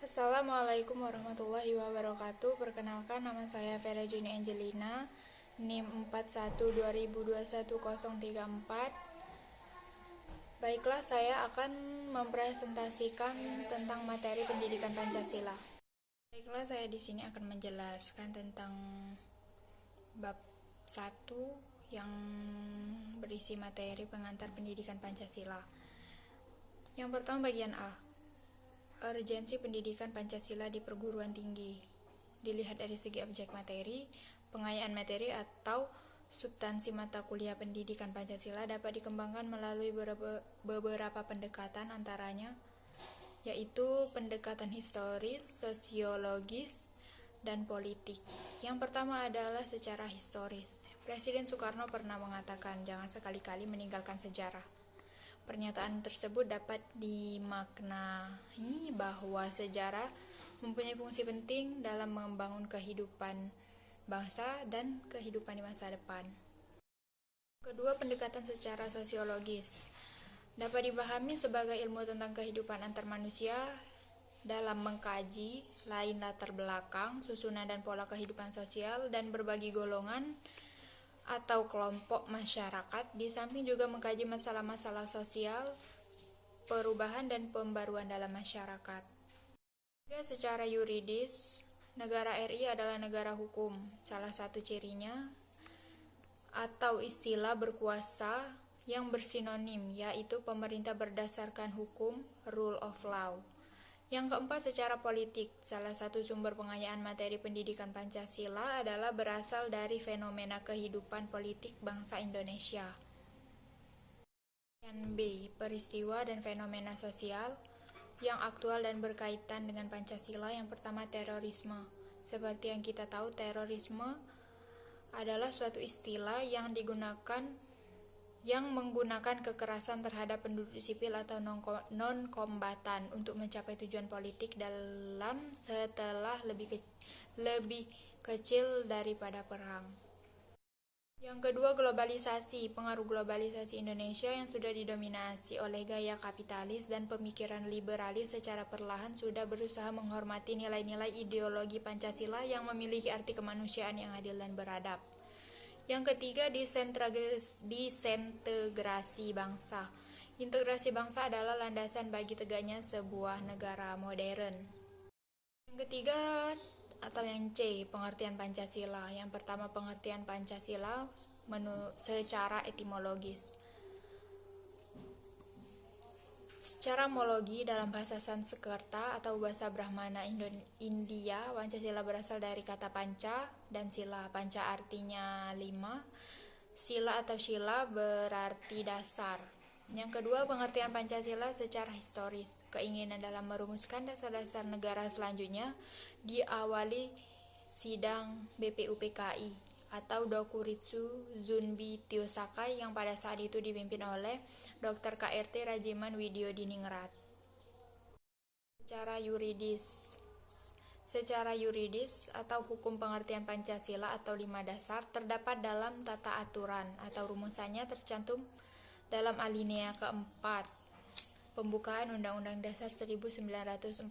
Assalamualaikum warahmatullahi wabarakatuh. Perkenalkan, nama saya Vera Juni Angelina, NIM 4120210034. Baiklah, saya akan mempresentasikan tentang materi pendidikan Pancasila. Baiklah, saya di sini akan menjelaskan tentang bab 1 yang berisi materi pengantar pendidikan Pancasila. Yang pertama, bagian A. Urgensi pendidikan Pancasila di perguruan tinggi. Dilihat dari segi objek materi, pengayaan materi atau substansi mata kuliah pendidikan Pancasila dapat dikembangkan melalui beberapa pendekatan, antaranya yaitu pendekatan historis, sosiologis, dan politik. Yang pertama adalah secara historis. Presiden Soekarno pernah mengatakan, "Jangan sekali-kali meninggalkan sejarah." Pernyataan tersebut dapat dimaknai bahwa sejarah mempunyai fungsi penting dalam membangun kehidupan bangsa dan kehidupan di masa depan. Kedua, pendekatan secara sosiologis dapat dipahami sebagai ilmu tentang kehidupan antar manusia dalam mengkaji lain latar belakang, susunan dan pola kehidupan sosial dan berbagai golongan atau kelompok masyarakat, di samping juga mengkaji masalah-masalah sosial, perubahan dan pembaruan dalam masyarakat. Secara yuridis, negara RI adalah negara hukum. Salah satu cirinya atau istilah berkuasa yang bersinonim, yaitu pemerintah berdasarkan hukum, rule of law. Yang keempat, secara politik. Salah satu sumber pengayaan materi pendidikan Pancasila adalah berasal dari fenomena kehidupan politik bangsa Indonesia. Yang B, peristiwa dan fenomena sosial yang aktual dan berkaitan dengan Pancasila. Yang pertama, terorisme. Seperti yang kita tahu, terorisme adalah suatu istilah yang menggunakan kekerasan terhadap penduduk sipil atau non-kombatan untuk mencapai tujuan politik dalam setelah lebih kecil daripada perang. Yang kedua, globalisasi. Pengaruh globalisasi Indonesia yang sudah didominasi oleh gaya kapitalis dan pemikiran liberalis secara perlahan sudah berusaha menghormati nilai-nilai ideologi Pancasila yang memiliki arti kemanusiaan yang adil dan beradab. Yang ketiga, disintegrasi bangsa. Integrasi bangsa adalah landasan bagi tegaknya sebuah negara modern. Yang ketiga atau yang C, pengertian Pancasila. Yang pertama, pengertian Pancasila secara etimologis. Secara morfologi, dalam bahasa Sanskerta atau bahasa Brahmana India, Pancasila berasal dari kata panca dan sila. Panca artinya 5, sila atau shila berarti dasar. Yang kedua, pengertian Pancasila secara historis. Keinginan dalam merumuskan dasar-dasar negara selanjutnya diawali sidang BPUPKI atau Dokuritsu Zunbi Tiosakai yang pada saat itu dipimpin oleh Dr. KRT Rajiman Widyodiningrat. Secara yuridis atau hukum pengertian Pancasila atau 5 dasar terdapat dalam tata aturan atau rumusannya tercantum dalam alinea keempat pembukaan Undang-Undang Dasar 1945.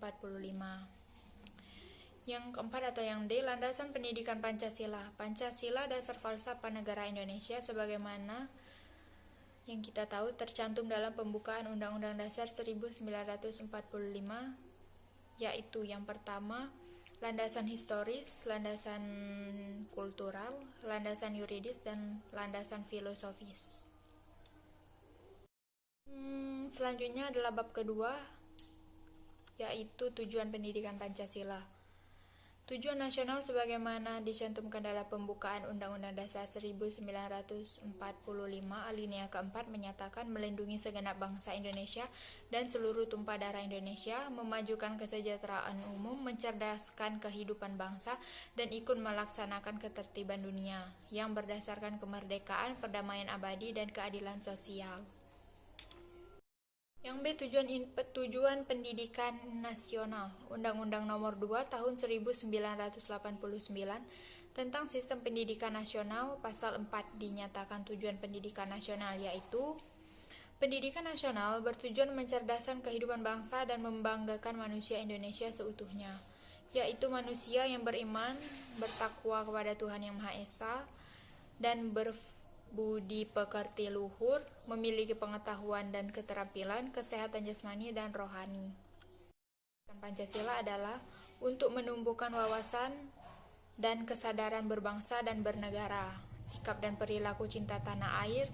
Yang keempat atau yang D, landasan pendidikan Pancasila. Pancasila dasar falsafah negara Indonesia sebagaimana yang kita tahu tercantum dalam pembukaan Undang-Undang Dasar 1945, yaitu yang pertama, landasan historis, landasan kultural, landasan yuridis, dan landasan filosofis. Selanjutnya adalah bab kedua, yaitu tujuan pendidikan Pancasila. Tujuan nasional sebagaimana dicantumkan dalam pembukaan Undang-Undang Dasar 1945 alinea keempat menyatakan melindungi segenap bangsa Indonesia dan seluruh tumpah darah Indonesia, memajukan kesejahteraan umum, mencerdaskan kehidupan bangsa, dan ikut melaksanakan ketertiban dunia yang berdasarkan kemerdekaan, perdamaian abadi, dan keadilan sosial. Yang B, tujuan pendidikan nasional. Undang-Undang Nomor 2 Tahun 1989 tentang Sistem Pendidikan Nasional pasal 4 dinyatakan tujuan pendidikan nasional, yaitu Pendidikan nasional bertujuan mencerdaskan kehidupan bangsa dan membanggakan manusia Indonesia seutuhnya, yaitu manusia yang beriman, bertakwa kepada Tuhan Yang Maha Esa, dan berbudi pekerti luhur, memiliki pengetahuan dan keterampilan, kesehatan jasmani dan rohani. Pancasila adalah untuk menumbuhkan wawasan dan kesadaran berbangsa dan bernegara, sikap dan perilaku cinta tanah air,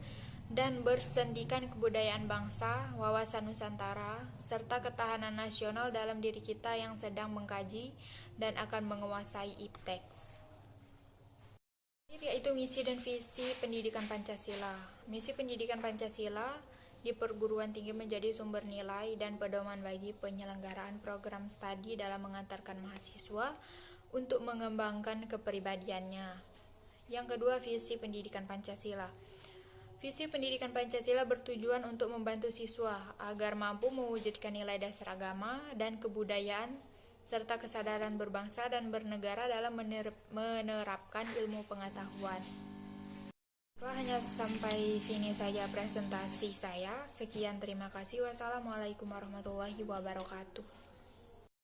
dan bersendikan kebudayaan bangsa, wawasan Nusantara, serta ketahanan nasional dalam diri kita yang sedang mengkaji dan akan menguasai IPTEX. Yaitu misi dan visi pendidikan Pancasila. Misi pendidikan Pancasila di perguruan tinggi menjadi sumber nilai dan pedoman bagi penyelenggaraan program studi dalam mengantarkan mahasiswa untuk mengembangkan kepribadiannya. Yang kedua, visi pendidikan Pancasila. Visi pendidikan Pancasila bertujuan untuk membantu siswa agar mampu mewujudkan nilai dasar agama dan kebudayaan serta kesadaran berbangsa dan bernegara dalam menerapkan ilmu pengetahuan. Hanya sampai sini saja presentasi saya. Sekian, terima kasih. Wassalamualaikum warahmatullahi wabarakatuh.